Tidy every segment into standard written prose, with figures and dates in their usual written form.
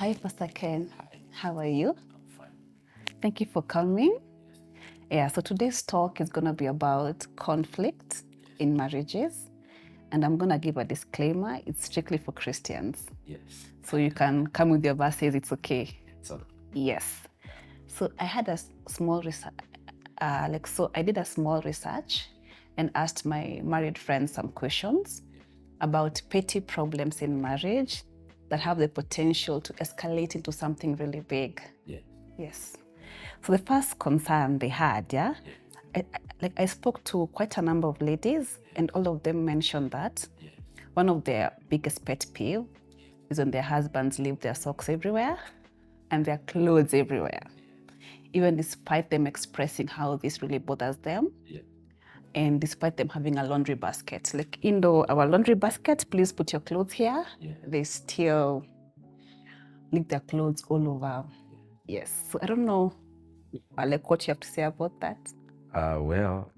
Hi, Pastor Ken. Hi, How are you? I'm fine. Thank you for coming. Yes, Yeah, so today's talk is going to be about conflict yes, in marriages. And I'm going to give a disclaimer it's strictly for Christians. yes. So you can come with your verses, it's okay. It's okay. Yes. Yeah. So I had a small research, I did a small research and asked my married friends some questions Yes, about petty problems in marriage that have the potential to escalate into something really big. yes, Yes. So the first concern they had, yeah, yes, I spoke to quite a number of ladies, and all of them mentioned that yes, one of their biggest pet peeve is when their husbands leave their socks everywhere and their clothes everywhere, even despite them expressing how this really bothers them. yes, And despite them having a laundry basket, like our laundry basket, please put your clothes here. yes, They still leave their clothes all over. Yes. So I don't know, like what you have to say about that. Well,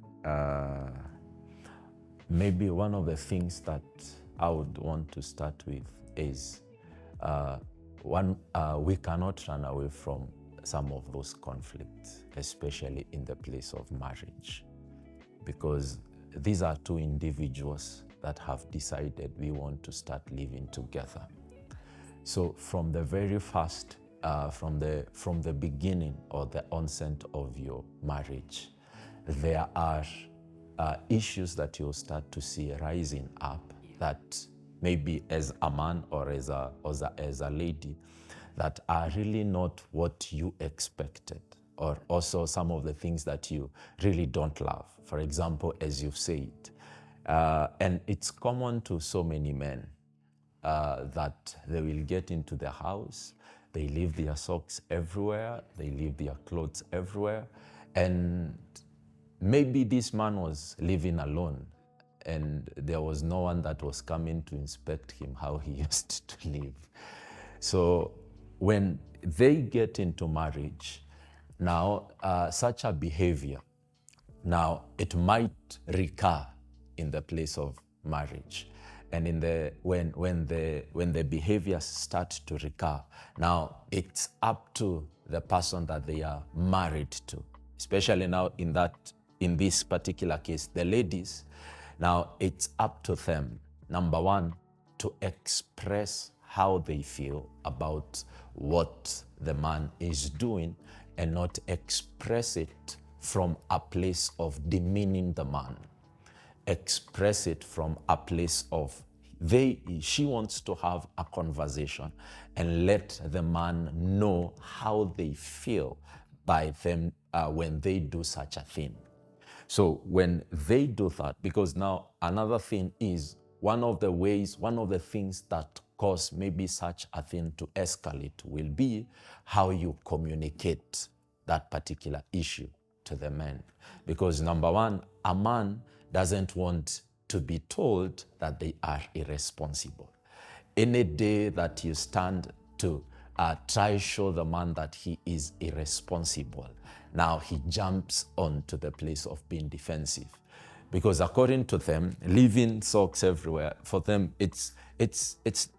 maybe one of the things that I would want to start with is we cannot run away from some of those conflicts, especially in the place of marriage, because these are two individuals that have decided we want to start living together. So from the very first, from the beginning or the onset of your marriage, there are issues that you'll start to see rising up that maybe as a man or as a lady that are really not what you expected, or also some of the things that you really don't love. For example, as you've said, and it's common to so many men, that they will get into the house, they leave their socks everywhere, they leave their clothes everywhere, and maybe this man was living alone and there was no one that was coming to inspect him how he used to live. So when they get into marriage, now such a behavior, now it might recur in the place of marriage. And when the behaviors start to recur, now it's up to the person that they are married to, especially now in this particular case, the ladies. Now it's up to them, number one, to express how they feel about what the man is doing, and not express it from a place of demeaning the man. Express it from a place of she wants to have a conversation and let the man know how they feel by them when they do such a thing. So when they do that, because now another thing is one of the things that cause maybe such a thing to escalate will be how you communicate that particular issue to the men. Because number one, a man doesn't want to be told that they are irresponsible. Any day that you stand to try show the man that he is irresponsible, now he jumps onto the place of being defensive. Because according to them, leaving socks everywhere, for them, it's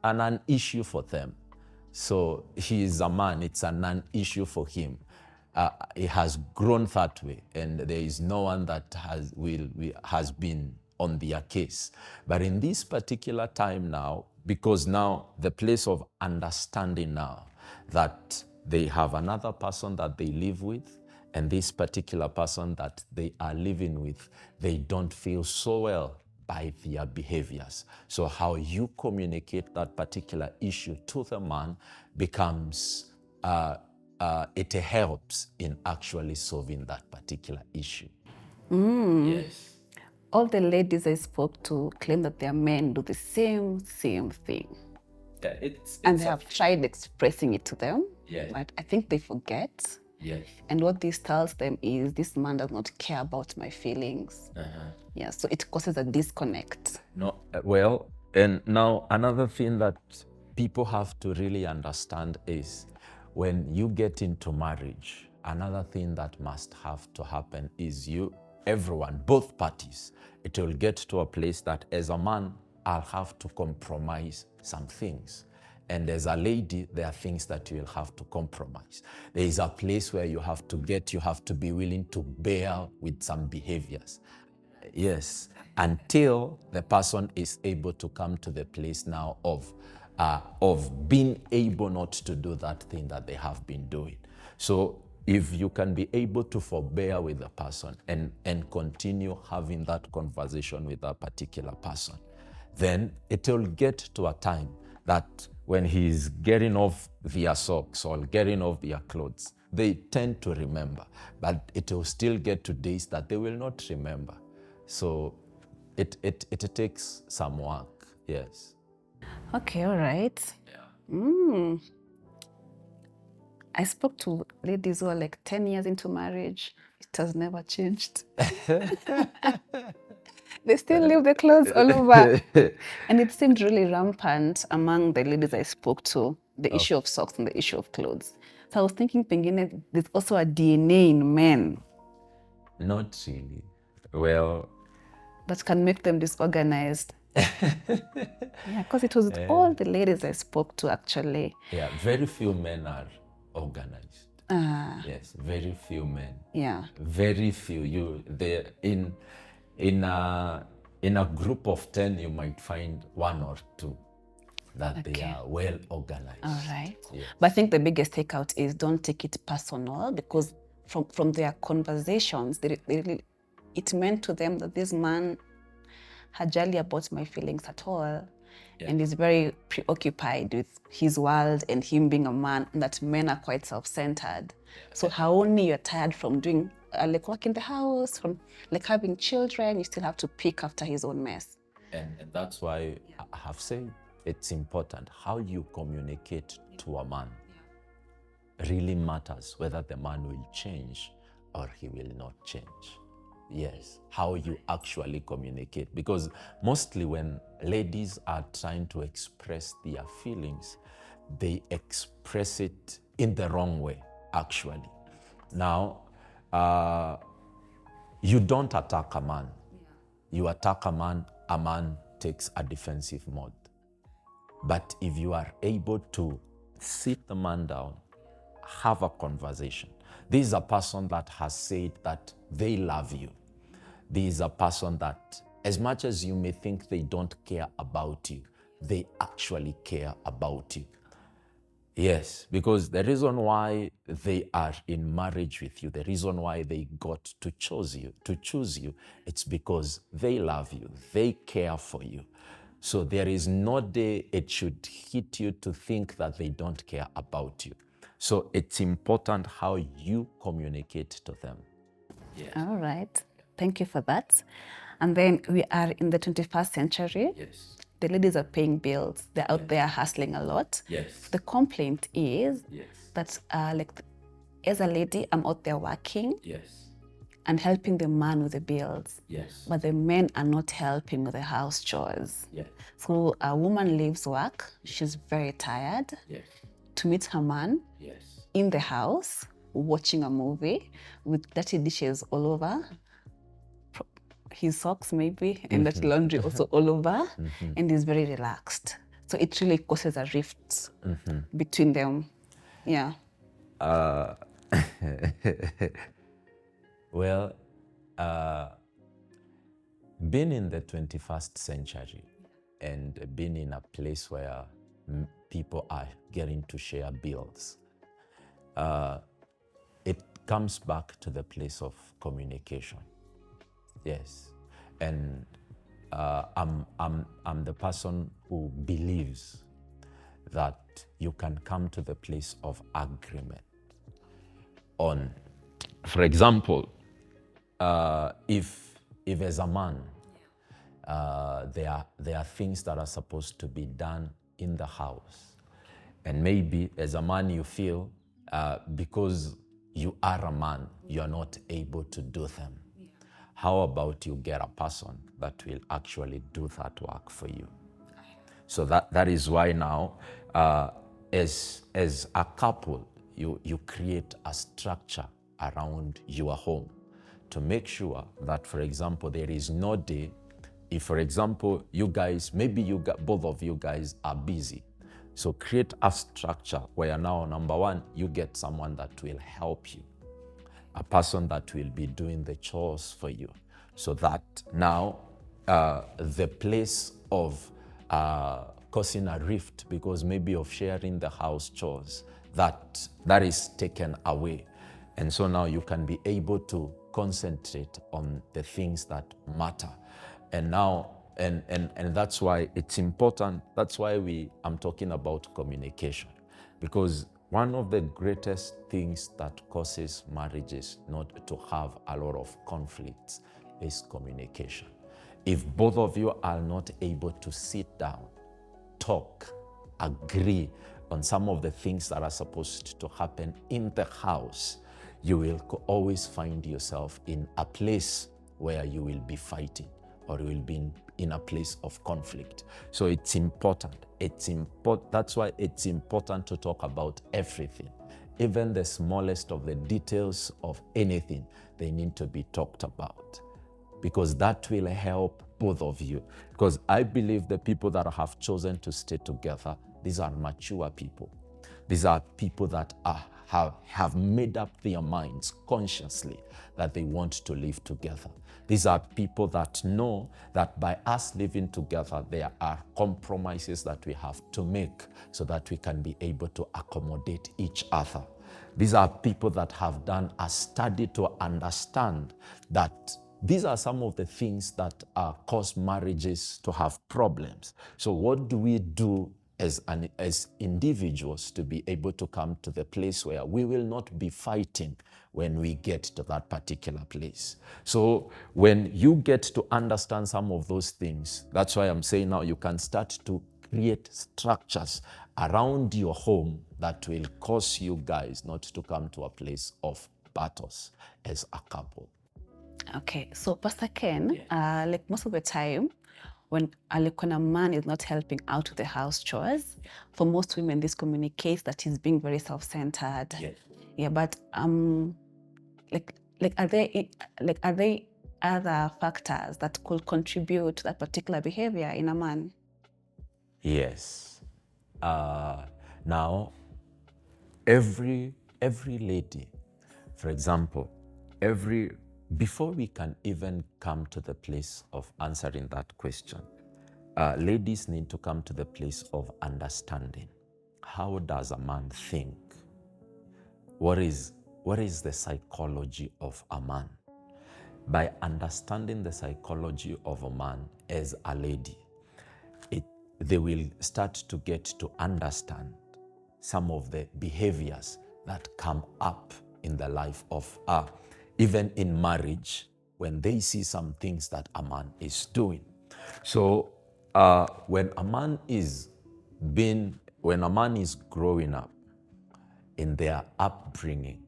a non-issue for them. So he is a man, it's a non-issue for him. He has grown that way, and there is no one that has been on their case. But in this particular time now, because now the place of understanding now that they have another person that they live with, and this particular person that they are living with, they don't feel so well by their behaviors. So how you communicate that particular issue to the man becomes, it helps in actually solving that particular issue. yes, All the ladies I spoke to claim that their men do the same thing. yeah. And It's they a have tried expressing it to them, yes, but I think they forget. yes. And what this tells them is this man does not care about my feelings. Yeah, so it causes a disconnect. No, well, and now another thing that people have to really understand is when you get into marriage, another thing that must have to happen is everyone, both parties, it will get to a place that as a man, I'll have to compromise some things. And as a lady, there are things that you will have to compromise. There is a place where you have to be willing to bear with some behaviors. Yes, until the person is able to come to the place now of being able not to do that thing that they have been doing. So if you can be able to forbear with the person and continue having that conversation with that particular person, then it will get to a time that when he's getting off their socks or getting off their clothes, they tend to remember, but it will still get to days that they will not remember. So it takes some work, yes. Okay, all right. I spoke to ladies who are like 10 years into marriage. It has never changed. They still leave the clothes all over. And it seemed really rampant among the ladies I spoke to, the issue of socks and the issue of clothes. So I was thinking, pengine, there's also a DNA in men Not really. Well, that can make them disorganized. Yeah, because it was all the ladies I spoke to actually. yeah, very few men are organized. Yes, very few men. Yeah. Very few. They in a group of 10, you might find 1 or 2 that they are well organized. All right. Yes. But I think the biggest takeout is don't take it personal, because from their conversations, it meant to them that this man hajali about my feelings at all. Yeah. And is very preoccupied with his world and him being a man, and that men are quite self-centered. Yeah. So how only you're tired from doing like work in the house, from like having children, you still have to pick after his own mess. And that's why I have said it's important how you communicate to a man. Really matters whether the man will change or he will not change. Yes, how you actually communicate. Because mostly when ladies are trying to express their feelings, they express it in the wrong way, actually. Now, you don't attack a man. You attack a man takes a defensive mode. But if you are able to sit the man down, have a conversation. This is a person that has said that they love you. This is a person that, as much as you may think they don't care about you, they actually care about you. Yes, because the reason why they are in marriage with you, the reason why they got to choose you, it's because they love you, they care for you. So there is no day it should hit you to think that they don't care about you. So it's important how you communicate to them. Yes. All right. Thank you for that. And then we are in the 21st century. Yes. The ladies are paying bills. They're out there hustling a lot. Yes. The complaint is that as a lady, I'm out there working. Yes. And helping the man with the bills. Yes. But the men are not helping with the house chores. Yes. So a woman leaves work. She's very tired. Yes. To meet her man. Yes. In the house, watching a movie with dirty dishes all over. His socks maybe, and that laundry also all over, and he's very relaxed. So it really causes a rift between them. Yeah. Well, being in the 21st century and being in a place where people are getting to share bills, it comes back to the place of communication. Yes, and I'm the person who believes that you can come to the place of agreement on, for example, if as a man, there are things that are supposed to be done in the house, and maybe as a man you feel because you are a man, you are not able to do them. How about you get a person that will actually do that work for you? So that is why now, as a couple, you create a structure around your home to make sure that, for example, there is no day, if, for example, both of you guys are busy, So create a structure where now, number one, you get someone that will help you, a person that will be doing the chores for you, so that now the place of causing a rift because maybe of sharing the house chores, that is taken away. And so now you can be able to concentrate on the things that matter. And now, and that's why it's important. That's why I'm talking about communication, because one of the greatest things that causes marriages not to have a lot of conflicts is communication. If both of you are not able to sit down, talk, agree on some of the things that are supposed to happen in the house, you will always find yourself in a place where you will be fighting, or you will be in a place of conflict. So it's important. That's why it's important to talk about everything. Even the smallest of the details of anything, they need to be talked about, because that will help both of you. Because I believe the people that have chosen to stay together, these are mature people. These are people that have made up their minds consciously that they want to live together. These are people that know that by us living together, there are compromises that we have to make so that we can be able to accommodate each other. These are people that have done a study to understand that these are some of the things that cause marriages to have problems. So what do we do as individuals to be able to come to the place where we will not be fighting when we get to that particular place? So when you get to understand some of those things, that's why I'm saying now you can start to create structures around your home that will cause you guys not to come to a place of battles as a couple. Okay, so Pastor Ken, like most of the time, when a man is not helping out with the house chores, for most women, this communicates that he's being very self-centered. Yes. Yeah, but are there other factors that could contribute to that particular behavior in a man? Yes. Now, every lady, for example, before we can even come to the place of answering that question, ladies need to come to the place of understanding. How does a man think? What is the psychology of a man? By understanding the psychology of a man as a lady, they will start to get to understand some of the behaviors that come up in the life of even in marriage, when they see some things that a man is doing. So when a man is growing up, in their upbringing,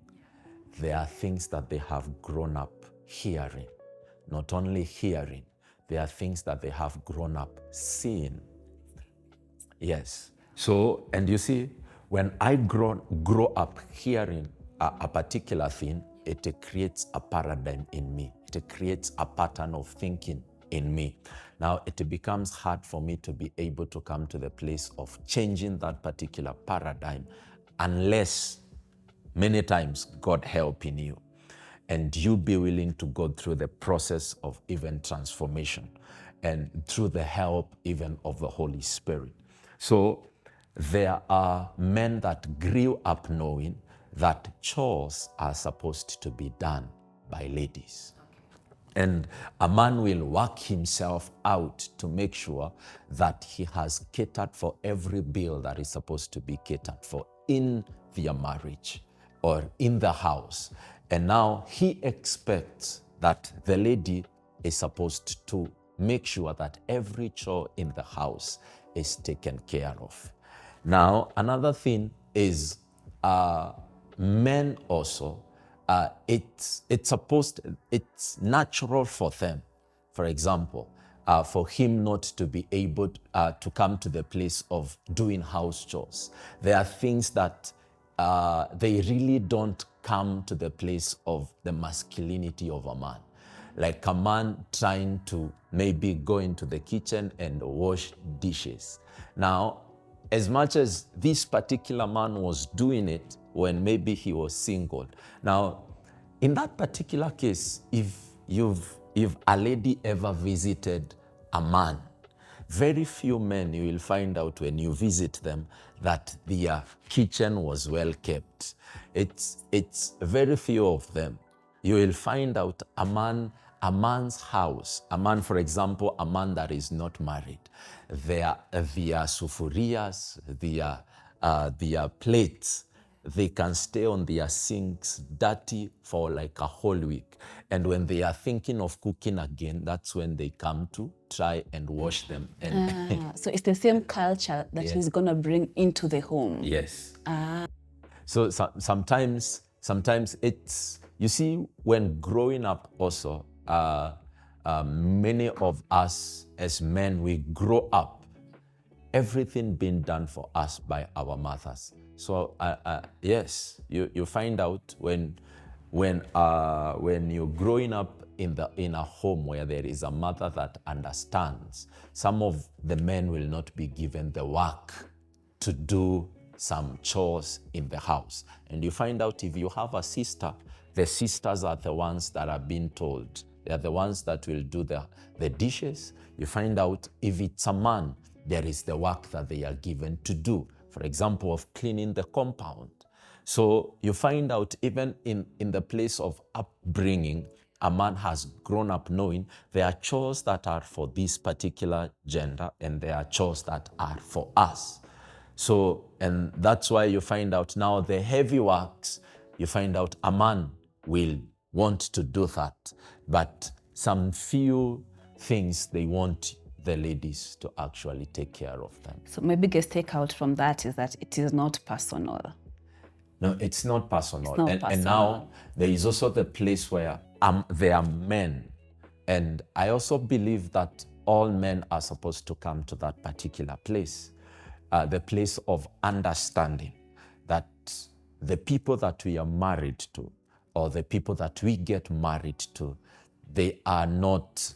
there are things that they have grown up hearing. Not only hearing, there are things that they have grown up seeing. Yes. So, and you see, when I grow up hearing a particular thing, it creates a paradigm in me. It creates a pattern of thinking in me. Now, it becomes hard for me to be able to come to the place of changing that particular paradigm unless many times God helping you and you be willing to go through the process of even transformation and through the help even of the Holy Spirit. So there are men that grew up knowing that chores are supposed to be done by ladies. And a man will work himself out to make sure that he has catered for every bill that is supposed to be catered for in their marriage or in the house. And now he expects that the lady is supposed to make sure that every chore in the house is taken care of. Now, another thing is men also, it's natural for them, for example, for him not to be able to come to the place of doing house chores. There are things that they really don't come to the place of the masculinity of a man. Like a man trying to maybe go into the kitchen and wash dishes. Now, as much as this particular man was doing it when maybe he was single. Now, in that particular case, if a lady ever visited a man, very few men you will find out when you visit them that their kitchen was well kept. It's very few of them. You will find out a man's house, a man, for example, a man that is not married, their sufurias, their plates, they can stay on their sinks dirty for like a whole week. And when they are thinking of cooking again, that's when they come to try and wash them. And So it's the same culture that he's going to bring into the home. yes. So sometimes it's, you see, when growing up also, many of us as men, we grow up, everything being done for us by our mothers. So yes, you find out when you're growing up in a home where there is a mother that understands, some of the men will not be given the work to do some chores in the house. And you find out if you have a sister, the sisters are the ones that are being told. They are the ones that will do the dishes. You find out if it's a man, there is the work that they are given to do. For example, of cleaning the compound. So you find out even in the place of upbringing, a man has grown up knowing there are chores that are for this particular gender and there are chores that are for us. So, and that's why you find out now the heavy works, you find out a man will want to do that, but some few things they want the ladies to actually take care of them. So my biggest takeout from that is that it is not personal. No, it's not personal. It's not and personal. now there is also the place where there are men. And I also believe that all men are supposed to come to that particular place, the place of understanding that the people that we are married to or the people that we get married to, they are not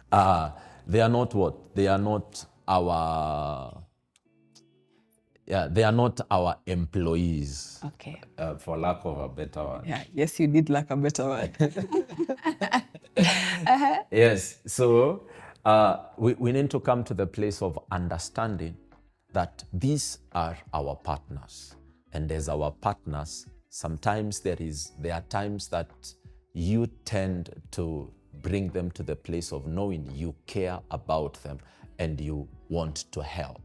what? They are not our, they are not our employees. Okay. For lack of a better one. Yeah. Yes, you did like a better word. Yes. So we need to come to the place of understanding that these are our partners. And as our partners, sometimes there are times that you tend to bring them to the place of knowing you care about them and you want to help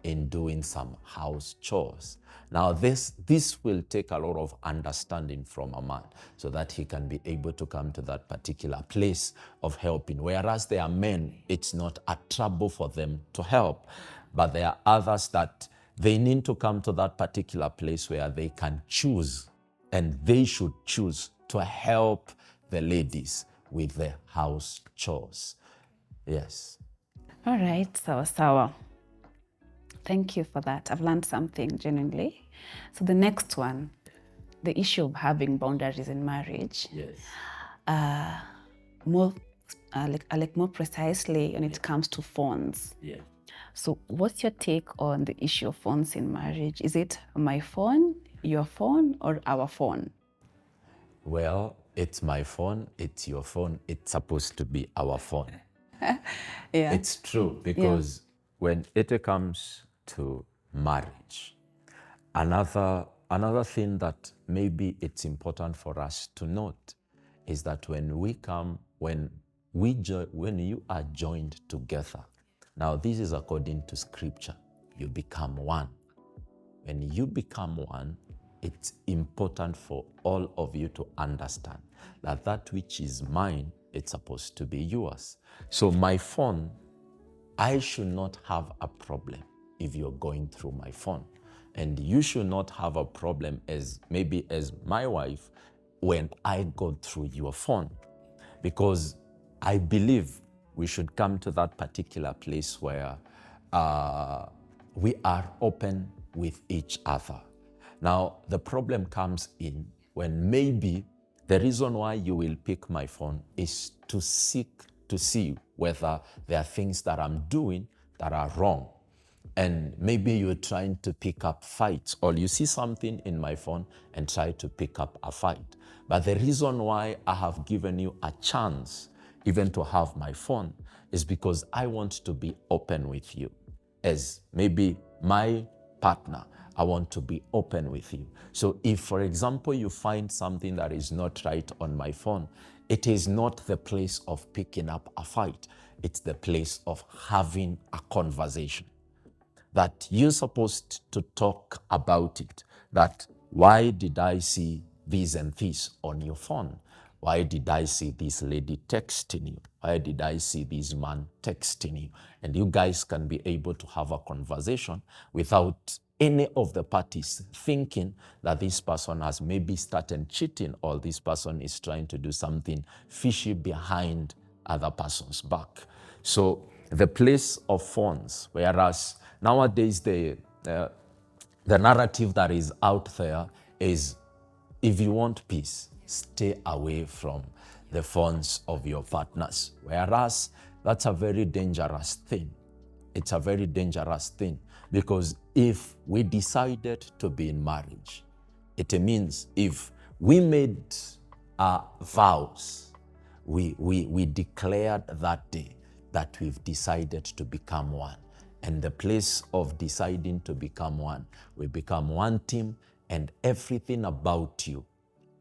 in doing some house chores. Now this will take a lot of understanding from a man so that he can be able to come to that particular place of helping. Whereas there are men, it's not a trouble for them to help, but there are others that they need to come to that particular place where they can choose, and they should choose to help the ladies with the house chores. Yes. All right, sawa. Thank you for that. I've learned something genuinely. So the next one, the issue of having boundaries in marriage. Yes. More precisely when it comes to phones. Yeah. So what's your take on the issue of phones in marriage? Is it my phone, your phone, or our phone? Well, it's my phone, it's your phone, it's supposed to be our phone. Yeah. It's true, because when it comes to marriage, another thing that maybe it's important for us to note is that when you are joined together, now this is according to scripture, you become one. When you become one, it's important for all of you to understand that which is mine, it's supposed to be yours. So my phone, I should not have a problem if you're going through my phone. And you should not have a problem as my wife when I go through your phone. Because I believe we should come to that particular place where we are open with each other. Now, the problem comes in when maybe the reason why you will pick my phone is to seek to see whether there are things that I'm doing that are wrong. and maybe you're trying to pick up fights, or you see something in my phone and try to pick up a fight. But the reason why I have given you a chance even to have my phone is because I want to be open with you. As maybe my partner, I want to be open with you. So if, for example, you find something that is not right on my phone, it is not the place of picking up a fight. It's the place of having a conversation. That you're supposed to talk about it. That why did I see this and this on your phone? Why did I see this lady texting you? Why did I see this man texting you? And you guys can be able to have a conversation without any of the parties thinking that this person has maybe started cheating, or this person is trying to do something fishy behind other person's back. So the place of phones, whereas nowadays the narrative that is out there is, if you want peace, stay away from the phones of your partners. Whereas that's a very dangerous thing. It's a very dangerous thing, because if we decided to be in marriage, it means if we made vows, we declared that day that we've decided to become one. And the place of deciding to become one, we become one team, and everything about you,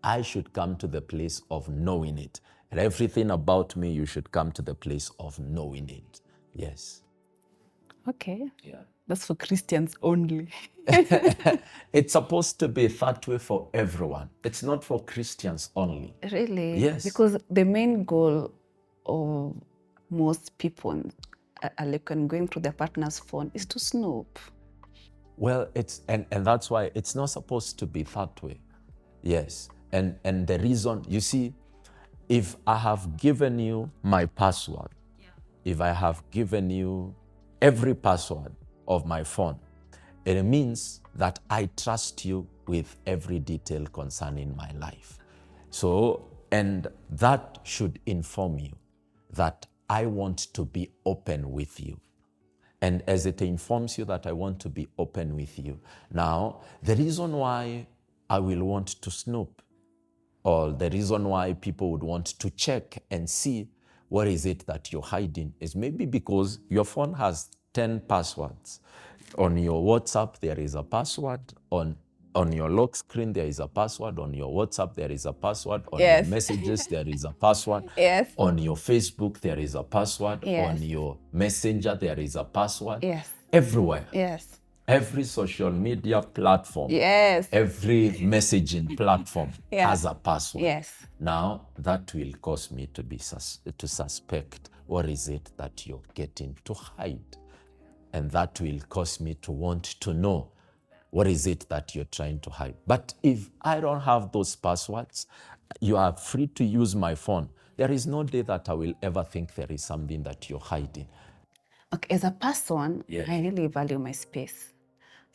I should come to the place of knowing it. And everything about me, you should come to the place of knowing it. Yes. Okay. Yeah. That's for Christians only. It's supposed to be that way for everyone. It's not for Christians only. Really? Yes. Because the main goal of most people like when going through their partner's phone is to snoop. Well, it's and that's why it's not supposed to be that way. Yes. And the reason, you see, if I have given you my password, if I have given you every password of my phone, it means that I trust you with every detail concerning my life. So, and that should inform you that I want to be open with you. And as it informs you that I want to be open with you. Now, the reason why I will want to snoop, or the reason why people would want to check and see what is it that you're hiding, is maybe because your phone has 10 passwords. On your WhatsApp, there is a password. On your lock screen, there is a password. On your WhatsApp, there is a password. On Yes. your messages, there is a password. Yes. On your Facebook, there is a password. Yes. On your Messenger, there is a password. Yes. Everywhere. Yes. Every social media platform, Yes. every messaging platform Yeah. has a password. Yes. Now, that will cause me to suspect what is it that you're getting to hide. And that will cause me to want to know what is it that you're trying to hide. But if I don't have those passwords, you are free to use my phone. There is no day that I will ever think there is something that you're hiding. Okay, as a person, Yes. I really value my space.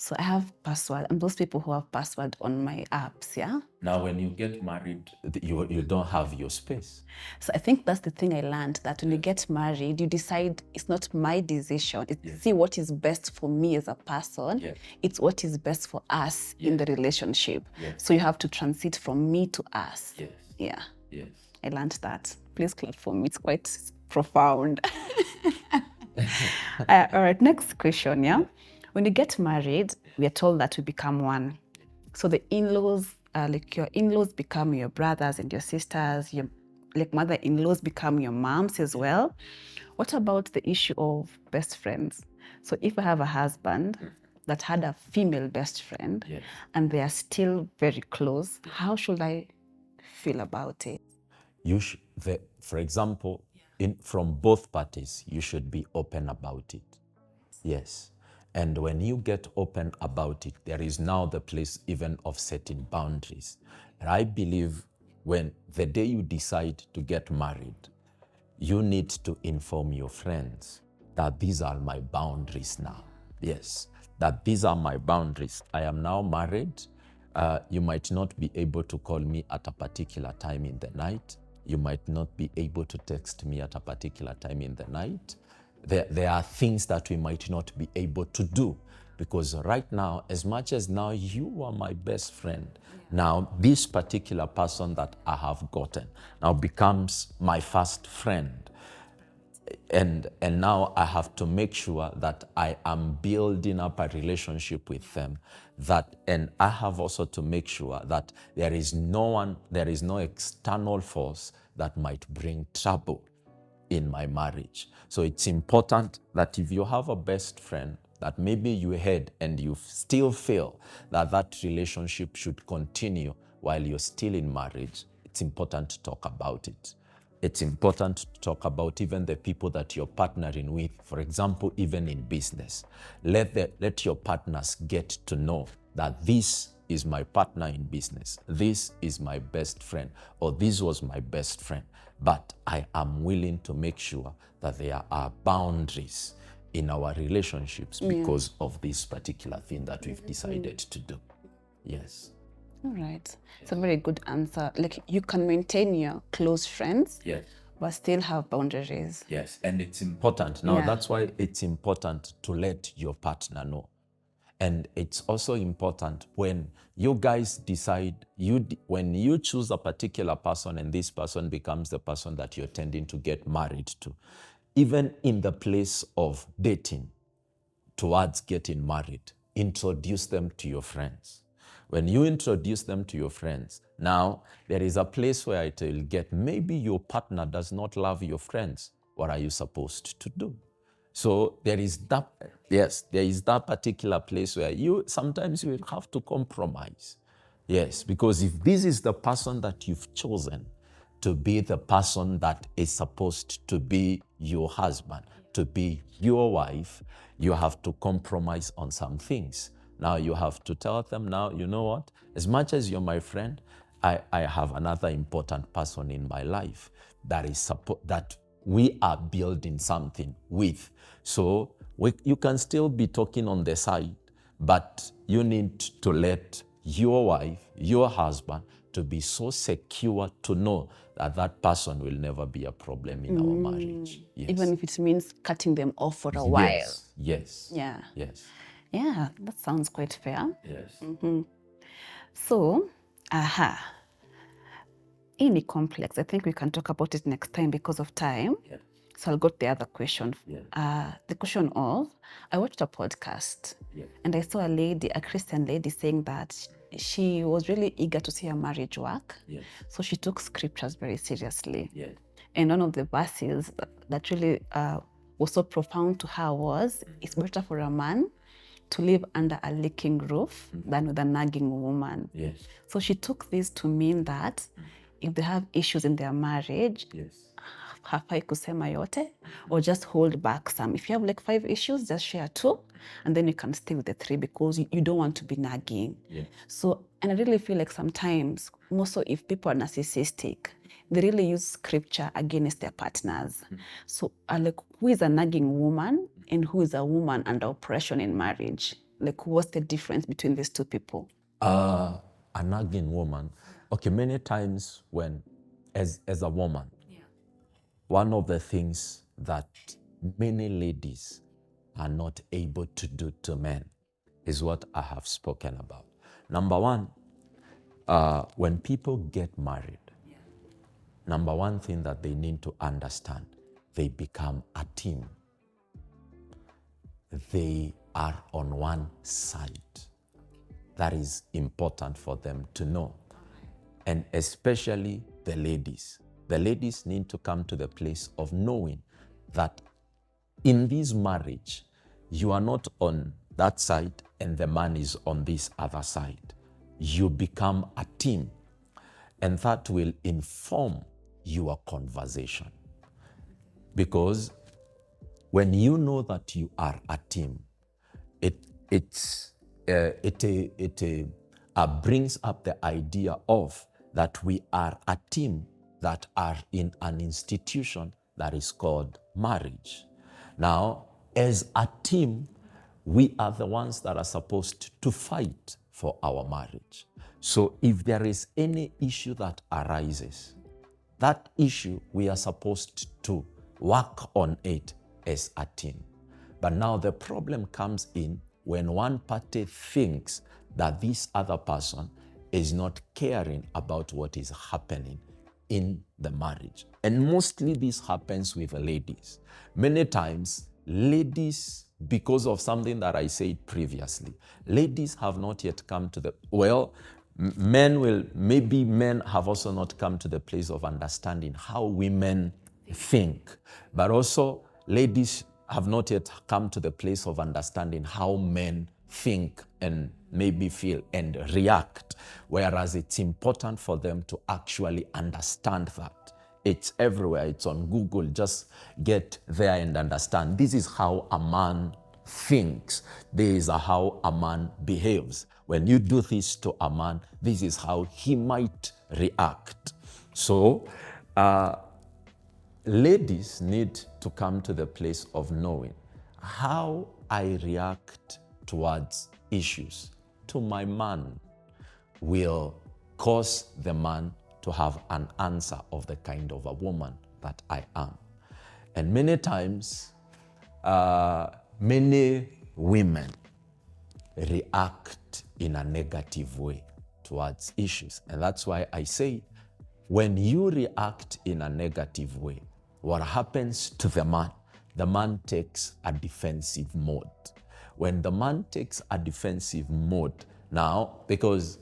So I have password. I'm those people who have password on my apps, yeah? Now, when you get married, you don't have your space. So I think that's the thing I learned, that when you get married, you decide it's not my decision. It's see what is best for me as a person. Yes. It's what is best for us in the relationship. Yes. So you have to transit from me to us. Yes. Yeah, Yes. I learned that. Please clap for me. It's quite profound. All right, next question, yeah? When you get married, we are told that we become one. So the in-laws, like your in-laws become your brothers and your sisters, your like mother-in-laws become your moms as well. What about the issue of best friends? So if I have a husband that had a female best friend, Yes. and they are still very close, how should I feel about it? For example, from both parties, you should be open about it. Yes. And when you get open about it, there is now the place even of setting boundaries. And I believe when the day you decide to get married, you need to inform your friends that these are my boundaries now. Yes, that these are my boundaries. I am now married. You might not be able to call me at a particular time in the night. You might not be able to text me at a particular time in the night. there are things that we might not be able to do. Because right now, as much as now you are my best friend, now this particular person that I have gotten now becomes my first friend. And now I have to make sure that I am building up a relationship with them, and I have also to make sure that there is no external force that might bring trouble in my marriage. So it's important that if you have a best friend that maybe you had and you still feel that that relationship should continue while you're still in marriage, it's important to talk about it. It's important to talk about even the people that you're partnering with. For example, even in business, let your partners get to know that this is my partner in business, this is my best friend, or this was my best friend. But I am willing to make sure that there are boundaries in our relationships because of this particular thing that we've decided to do. Yes. All right. It's a very good answer. Like, you can maintain your close friends, Yes. but still have boundaries. Yes, and it's important. Now, Yeah. that's why it's important to let your partner know. And it's also important when you guys decide, when you choose a particular person and this person becomes the person that you're tending to get married to, even in the place of dating towards getting married, introduce them to your friends. When you introduce them to your friends, now there is a place where it will get, maybe your partner does not love your friends. What are you supposed to do? So there is that, yes, there is that particular place where sometimes you will have to compromise. Yes, because if this is the person that you've chosen to be the person that is supposed to be your husband, to be your wife, you have to compromise on some things. Now you have to tell them, now, you know what, as much as you're my friend, I have another important person in my life that we are building something with. So you can still be talking on the side, but you need to let your wife, your husband, to be so secure to know that that person will never be a problem in our marriage. Yes. Even if it means cutting them off for a while. Yes. Yeah. Yes. Yeah, that sounds quite fair. Yes. So, any complex, I think we can talk about it next time because of time. Yeah. So I'll go to the other question. Yeah. The question of, I watched a podcast and I saw a Christian lady saying that she was really eager to see her marriage work. Yes. So she took scriptures very seriously. Yeah. And one of the verses that really was so profound to her was, it's better for a man to live under a leaking roof than with a nagging woman. Yes. So she took this to mean that if they have issues in their marriage, Yes. hafai kusema yote, or just hold back some. If you have like 5 issues, just share 2, and then you can stay with the 3 because you don't want to be nagging. Yeah. So, and I really feel like sometimes, more so if people are narcissistic, they really use scripture against their partners. So, like, who is a nagging woman and who is a woman under oppression in marriage? Like, what's the difference between these two people? A nagging woman. Okay, many times when, as a woman, one of the things that many ladies are not able to do to men is what I have spoken about. Number one, when people get married, number one thing that they need to understand, they become a team. They are on one side. That is important for them to know. And especially the ladies. The ladies need to come to the place of knowing that in this marriage, you are not on that side and the man is on this other side. You become a team, and that will inform your conversation. Because when you know that you are a team, it brings up the idea of that we are a team that are in an institution that is called marriage. Now, as a team, we are the ones that are supposed to fight for our marriage. So if there is any issue that arises, that issue, we are supposed to work on it as a team. But now the problem comes in when one party thinks that this other person is not caring about what is happening in the marriage. And mostly this happens with ladies. Many times, ladies, because of something that I said previously, ladies have not yet come to the, men have also not come to the place of understanding how women think. But also, ladies have not yet come to the place of understanding how men think and maybe feel and react, whereas it's important for them to actually understand that. It's everywhere, it's on Google, just get there and understand. This is how a man thinks. This is how a man behaves. When you do this to a man, this is how he might react. So, ladies need to come to the place of knowing how I react towards issues to my man will cause the man to have an answer of the kind of a woman that I am. And many times, many women react in a negative way towards issues. And that's why I say, when you react in a negative way, what happens to the man takes a defensive mode. When the man takes a defensive mode, now, because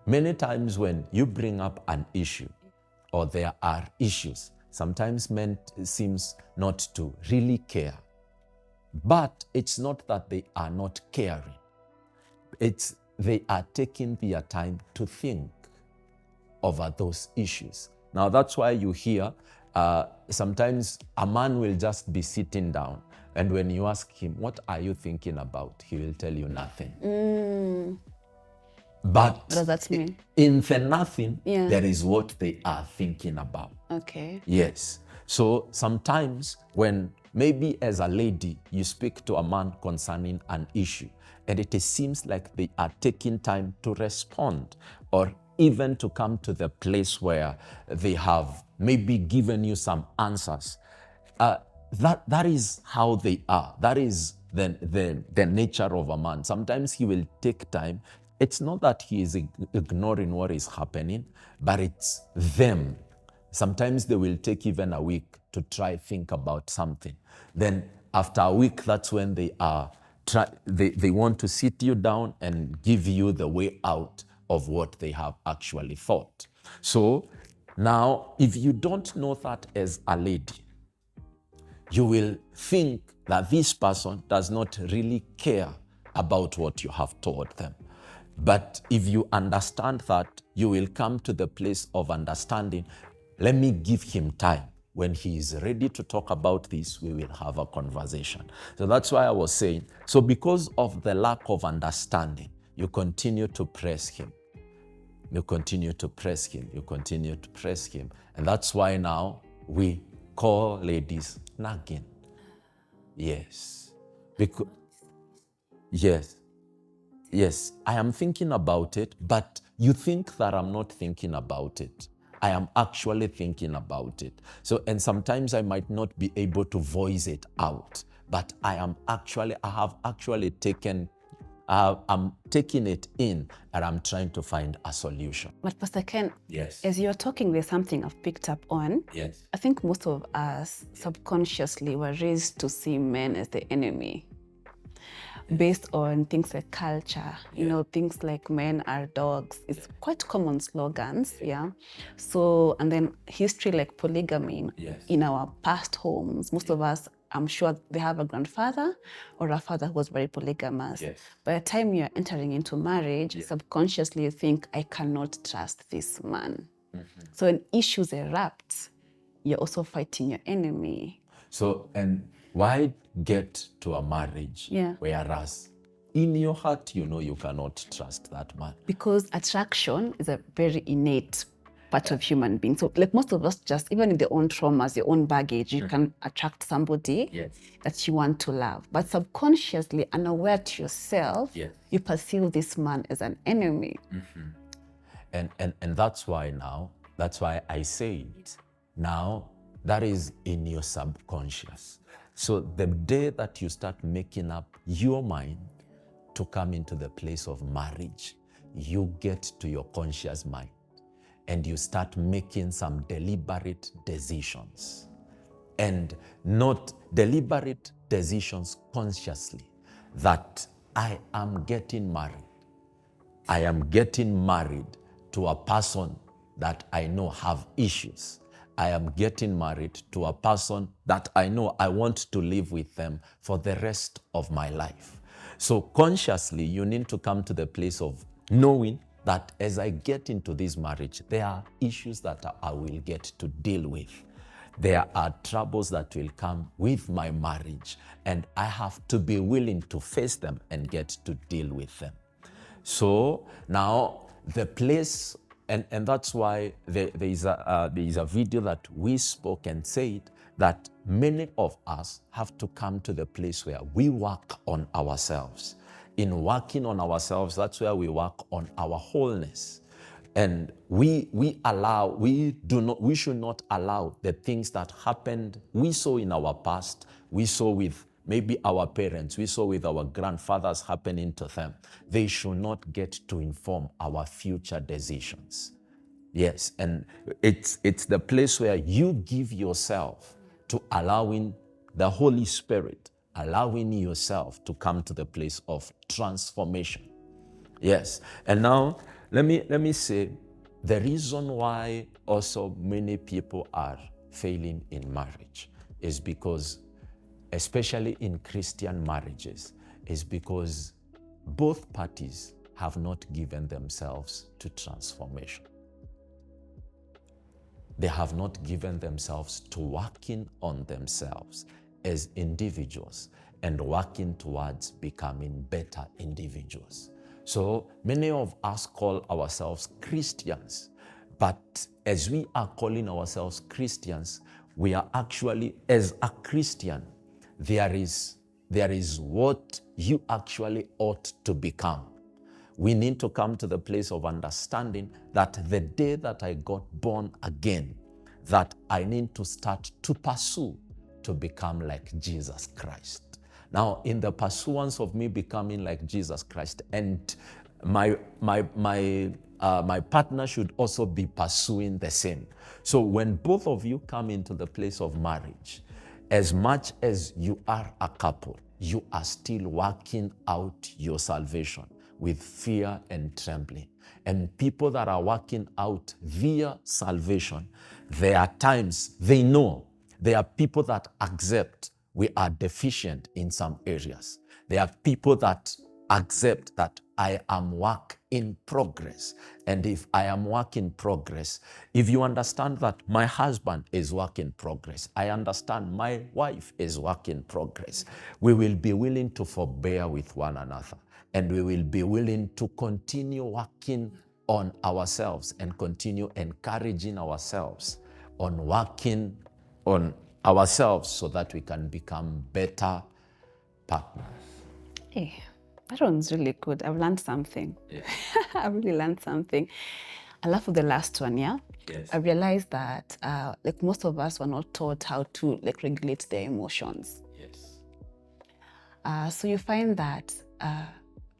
many times when you bring up an issue or there are issues, sometimes men seems not to really care. But it's not that they are not caring. It's they are taking their time to think over those issues. Now that's why you hear sometimes a man will just be sitting down, and when you ask him, what are you thinking about? He will tell you nothing. But what does that mean? In the nothing, there is what they are thinking about. Okay. Yes. So sometimes when maybe as a lady, you speak to a man concerning an issue, and it seems like they are taking time to respond or even to come to the place where they have maybe given you some answers. That is how they are. That is the nature of a man. Sometimes he will take time. It's not that he is ignoring what is happening, but it's them. Sometimes they will take even a week to try think about something. Then after a week, that's when they want to sit you down and give you the way out of what they have actually thought. So now, if you don't know that as a lady, you will think that this person does not really care about what you have told them. But if you understand that, you will come to the place of understanding, let me give him time. When he is ready to talk about this, we will have a conversation. So that's why I was saying, so because of the lack of understanding, you continue to press him. You continue to press him. You continue to press him. And that's why now we call ladies nagging. Yes. Because, yes, I am thinking about it, but you think that I'm not thinking about it. I am actually thinking about it. So, and sometimes I might not be able to voice it out, but I'm taking it in and I'm trying to find a solution. But Pastor Ken, Yes. as you're talking, there's something I've picked up on. Yes. I think most of us subconsciously were raised to see men as the enemy, based on things like culture, you know, things like men are dogs. It's quite common slogans, yeah. So, and then history like polygamy in our past homes, most of us, I'm sure they have a grandfather or a father who was very polygamous. Yes. By the time you're entering into marriage, subconsciously you think, I cannot trust this man. So when issues erupt, you're also fighting your enemy. So, and why get to a marriage whereas in your heart, you know you cannot trust that man? Because attraction is a very innate part of human beings. So like most of us, just even in their own traumas, your own baggage, you can attract somebody that you want to love. But subconsciously, unaware to yourself, you perceive this man as an enemy. And that's why I say it. Now, that is in your subconscious. So the day that you start making up your mind to come into the place of marriage, you get to your conscious mind and you start making some deliberate decisions, and not deliberate decisions consciously, that I am getting married. I am getting married to a person that I know have issues. I am getting married to a person that I know I want to live with them for the rest of my life. So consciously, you need to come to the place of knowing that as I get into this marriage, there are issues that I will get to deal with. There are troubles that will come with my marriage, and I have to be willing to face them and get to deal with them. So now the place, and that's why there is a video that we spoke and said that many of us have to come to the place where we work on ourselves. In working on ourselves, that's where we work on our wholeness. And we should not allow the things that happened, we saw in our past, we saw with maybe our parents, we saw with our grandfathers happening to them. They should not get to inform our future decisions. Yes, and it's the place where you give yourself to allowing the Holy Spirit, allowing yourself to come to the place of transformation. Yes, and now let me say the reason why also many people are failing in marriage is because, especially in Christian marriages, is because both parties have not given themselves to transformation. They have not given themselves to working on themselves as individuals and working towards becoming better individuals. So many of us call ourselves Christians, but as we are calling ourselves Christians, we are actually, as a Christian, there is what you actually ought to become. We need to come to the place of understanding that the day that I got born again, that I need to start to pursue to become like Jesus Christ. Now, in the pursuance of me becoming like Jesus Christ, and my partner should also be pursuing the same. So when both of you come into the place of marriage, as much as you are a couple, you are still working out your salvation with fear and trembling. And people that are working out their salvation, there are times they know. There are people that accept we are deficient in some areas. There are people that accept that I am work in progress. And if I am work in progress, if you understand that my husband is work in progress, I understand my wife is work in progress, we will be willing to forbear with one another. And we will be willing to continue working on ourselves and continue encouraging ourselves on working on ourselves so that we can become better partners. Hey, that one's really good. I've learned something. Yeah. I've really learned something. I love the last one, yeah? Yes. I realized that like most of us were not taught how to like regulate their emotions. Yes. So you find that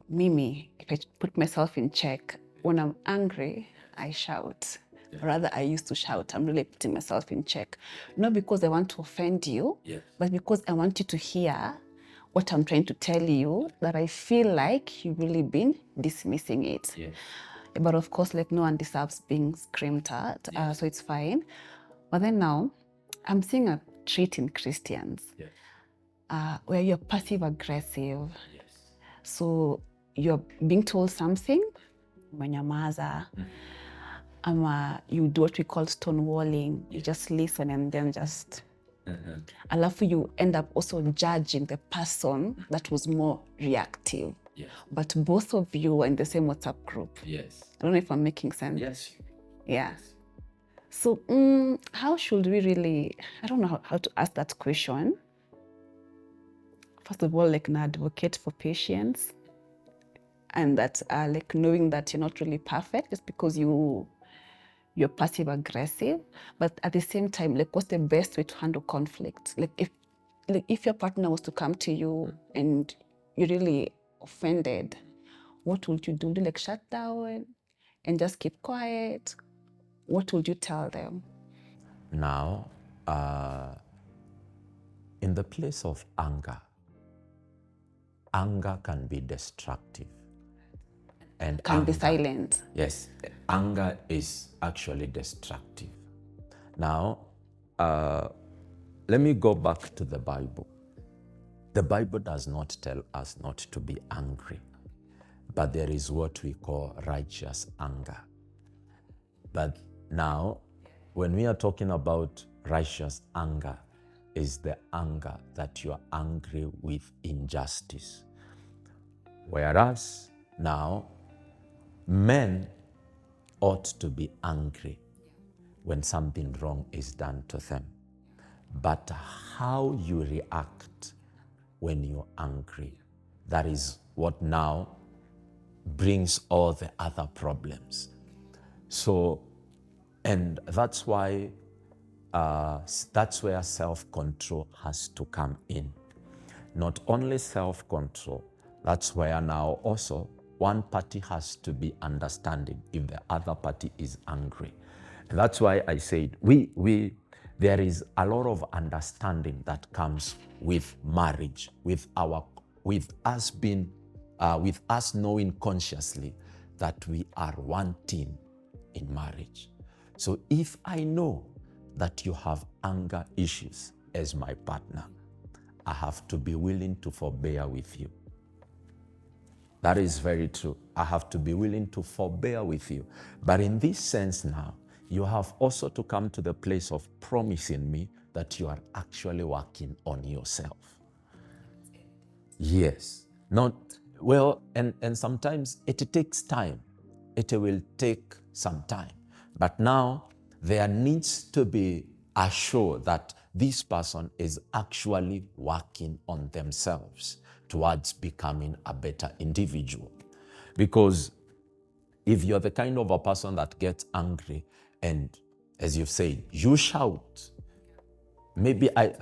Mimi, if I put myself in check, when I'm angry, I shout. Yeah. Rather, I used to shout. I'm really putting myself in check. Not because I want to offend you, Yes. but because I want you to hear what I'm trying to tell you, that I feel like you've really been dismissing it. Yes. But of course, like no one deserves being screamed at, Yes. so it's fine. But then now, I'm seeing a trait in Christians Yes. where you're passive aggressive. Yes. So you're being told something, umenyamaza, you do what we call stonewalling. You just listen and then just, alafu you end up also judging the person that was more reactive. Yes. But both of you are in the same WhatsApp group. Yes. I don't know if I'm making sense. Yes. Yeah. So how should we really, I don't know how to ask that question. First of all, like an advocate for patience, and that like knowing that you're not really perfect just because you're passive aggressive, but at the same time, like what's the best way to handle conflict? Like if like if your partner was to come to you and you're really offended, what would you do? Would you like shut down and just keep quiet? What would you tell them? Now, in the place of anger, anger can be destructive. And Can be anger- silent. Yes, anger is actually destructive. Now, let me go back to the Bible. The Bible does not tell us not to be angry, but there is what we call righteous anger. But now, when we are talking about righteous anger, is the anger that you are angry with injustice. Whereas now, men ought to be angry when something wrong is done to them. But how you react when you're angry, that is what now brings all the other problems. So, and that's why, that's where self-control has to come in. Not only self-control, that's where now also one party has to be understanding if the other party is angry. And that's why I said there is a lot of understanding that comes with marriage, with us knowing consciously that we are one team in marriage. So if I know that you have anger issues as my partner, I have to be willing to forbear with you. That is very true. I have to be willing to forbear with you. But in this sense now, you have also to come to the place of promising me that you are actually working on yourself. Yes. Not, well, and sometimes it takes time. It will take some time. But now there needs to be assured that this person is actually working on themselves towards becoming a better individual. Because if you're the kind of a person that gets angry and, as you've said, you shout, maybe I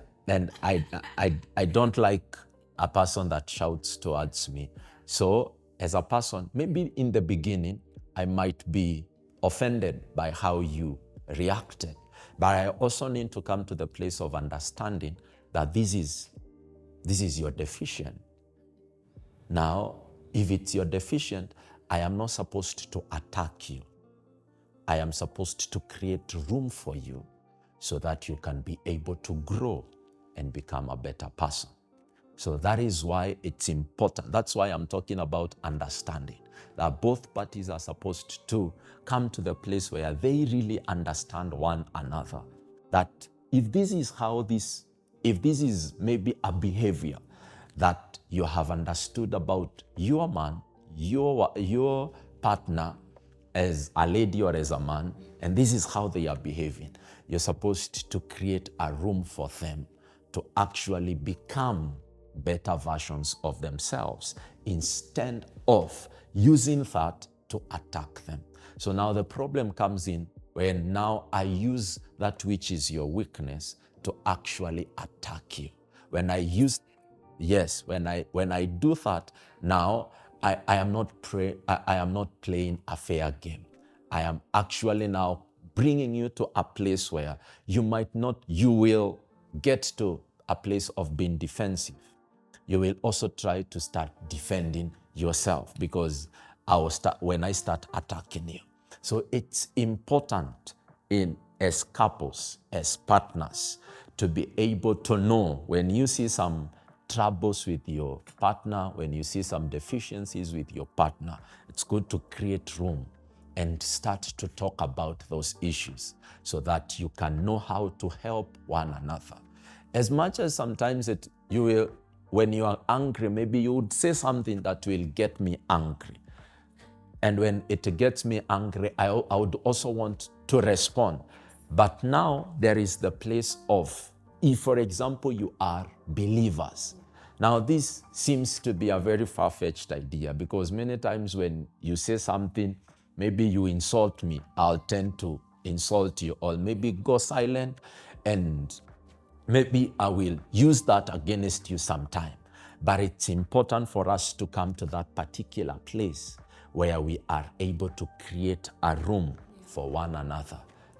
don't like a person that shouts towards me. So as a person, maybe in the beginning, I might be offended by how you reacted. But I also need to come to the place of understanding that this is your deficient. Now, if it's your deficient, I am not supposed to attack you. I am supposed to create room for you so that you can be able to grow and become a better person. So that is why it's important. That's why I'm talking about understanding, that both parties are supposed to come to the place where they really understand one another. That if this is maybe a behavior that you have understood about your man, your partner, as a lady or as a man, and this is how they are behaving, you're supposed to create a room for them to actually become better versions of themselves instead of using that to attack them. So now the problem comes in when now I use that which is your weakness to actually attack you. When I use, yes, when I do that, now I am not playing a fair game. I am actually now bringing you to a place where you will get to a place of being defensive. You will also try to start defending yourself because when I start attacking you. So it's important as couples, as partners, to be able to know when you see some troubles with your partner, when you see some deficiencies with your partner, it's good to create room and start to talk about those issues so that you can know how to help one another. As much as sometimes when you are angry, maybe you would say something that will get me angry. And when it gets me angry, I would also want to respond. But now there is the place of, if, for example, you are believers. Now, this seems to be a very far-fetched idea because many times when you say something, maybe you insult me, I'll tend to insult you, or maybe go silent and maybe I will use that against you sometime. But it's important for us to come to that particular place where we are able to create a room for one another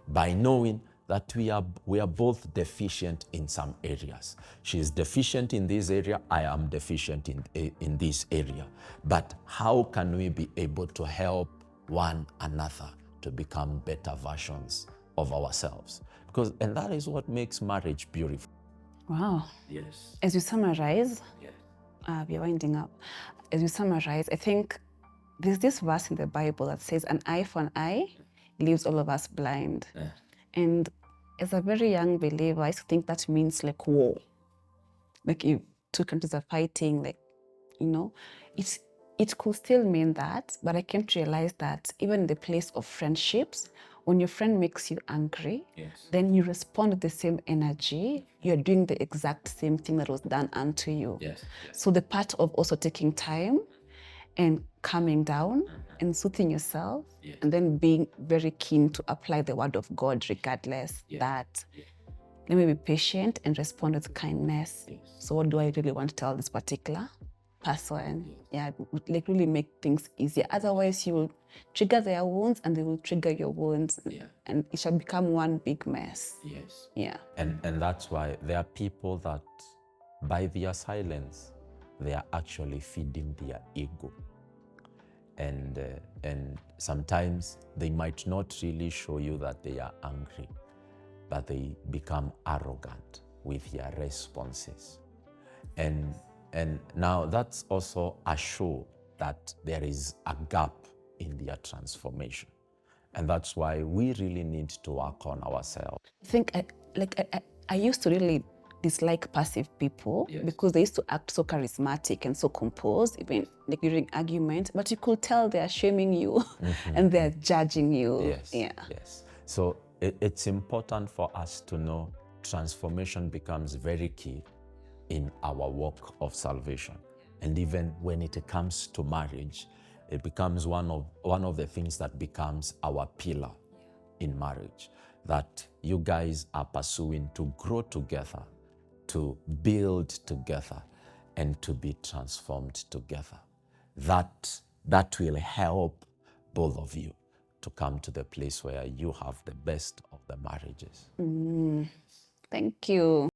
by knowing that we are both deficient in some areas. She is deficient in this area, I am deficient in this area. But how can we be able to help one another to become better versions of ourselves? And that is what makes marriage beautiful. Wow. Yes. As you summarize, Yes. we're winding up. As you summarize, I think there's this verse in the Bible that says, an eye for an eye leaves all of us blind. Yeah. And as a very young believer, I used to think that means like war. Like if two countries are fighting, like, it could still mean that, but I came to realize that even in the place of friendships, when your friend makes you angry, Yes. then you respond with the same energy. You're doing the exact same thing that was done unto you. Yes. Yes. So the part of also taking time and calming down and soothing yourself, Yes. and then being very keen to apply the word of God regardless, Yes. that Yes. let me be patient and respond with kindness. Yes. So what do I really want to tell this particular person? Yes. Yeah, it would like really make things easier. Otherwise, you will trigger their wounds and they will trigger your wounds. Yeah. And it shall become one big mess. Yes. Yeah. And that's why there are people that by their silence, they are actually feeding their ego. And sometimes they might not really show you that they are angry, but they become arrogant with their responses. And now that's also a show that there is a gap in their transformation. And that's why we really need to work on ourselves. I think I used to really dislike passive people. Yes. Because they used to act so charismatic and so composed, even like during arguments, but you could tell they're shaming you and they're judging you. Yes, Yeah. yes. So it's important for us to know transformation becomes very key in our walk of salvation. And even when it comes to marriage, it becomes one of the things that becomes our pillar in marriage, that you guys are pursuing to grow together, to build together, and to be transformed together. That will help both of you to come to the place where you have the best of the marriages. Thank you.